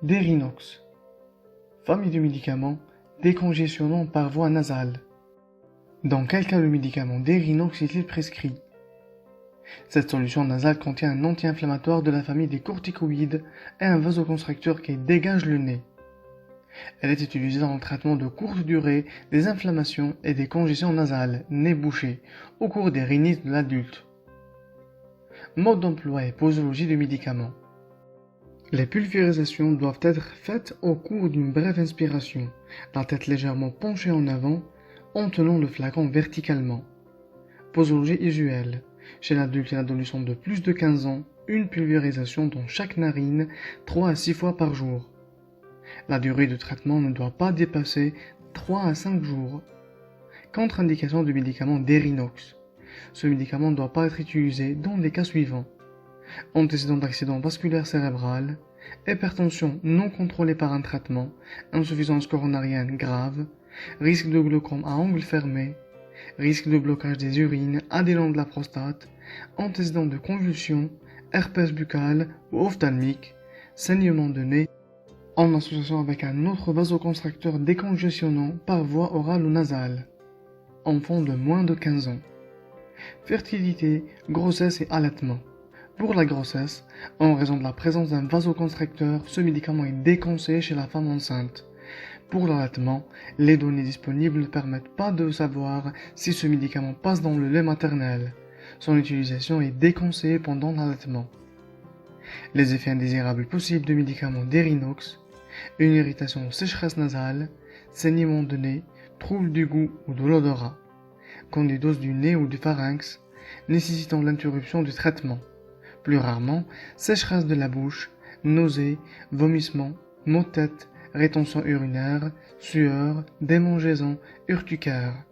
Derinox. Famille de médicaments décongestionnants par voie nasale. Dans quel cas le médicament Derinox est-il prescrit? Cette solution nasale contient un anti-inflammatoire de la famille des corticoïdes et un vasoconstricteur qui dégage le nez. Elle est utilisée dans le traitement de courte durée des inflammations et des congestions nasales, nez bouché, au cours des rhinites de l'adulte. Mode d'emploi et posologie du médicament. Les pulvérisations doivent être faites au cours d'une brève inspiration, la tête légèrement penchée en avant, en tenant le flacon verticalement. Posologie usuelle. Chez l'adulte et l'adolescent de plus de 15 ans, une pulvérisation dans chaque narine 3 à 6 fois par jour. La durée de traitement ne doit pas dépasser 3 à 5 jours. Contre-indication du médicament Derinox. Ce médicament ne doit pas être utilisé dans les cas suivants: antécédent d'accident vasculaire cérébral, hypertension non contrôlée par un traitement, insuffisance coronarienne grave, risque de glaucome à angle fermé, risque de blocage des urines, adénome de la prostate, antécédent de convulsions, herpès buccal ou ophtalmique, saignement de nez, en association avec un autre vasoconstricteur décongestionnant par voie orale ou nasale. Enfant de moins de 15 ans. Fertilité, grossesse et allaitement. Pour la grossesse, en raison de la présence d'un vasoconstricteur, ce médicament est déconseillé chez la femme enceinte. Pour l'allaitement, les données disponibles ne permettent pas de savoir si ce médicament passe dans le lait maternel. Son utilisation est déconseillée pendant l'allaitement. Les effets indésirables possibles du médicament Derinox: une irritation ou sécheresse nasale, saignement de nez, trouble du goût ou de l'odorat, candidose du nez ou du pharynx, nécessitant l'interruption du traitement. Plus rarement, sécheresse de la bouche, nausées, vomissements, maux de tête, rétention urinaire, sueur, démangeaisons, urticaire,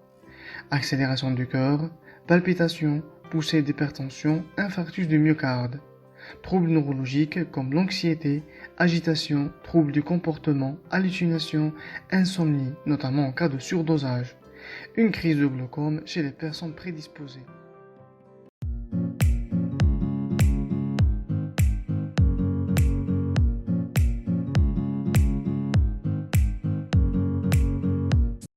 accélération du cœur, palpitations, poussée d'hypertension, infarctus du myocarde, troubles neurologiques comme l'anxiété, agitation, troubles du comportement, hallucinations, insomnie, notamment en cas de surdosage, une crise de glaucome chez les personnes prédisposées.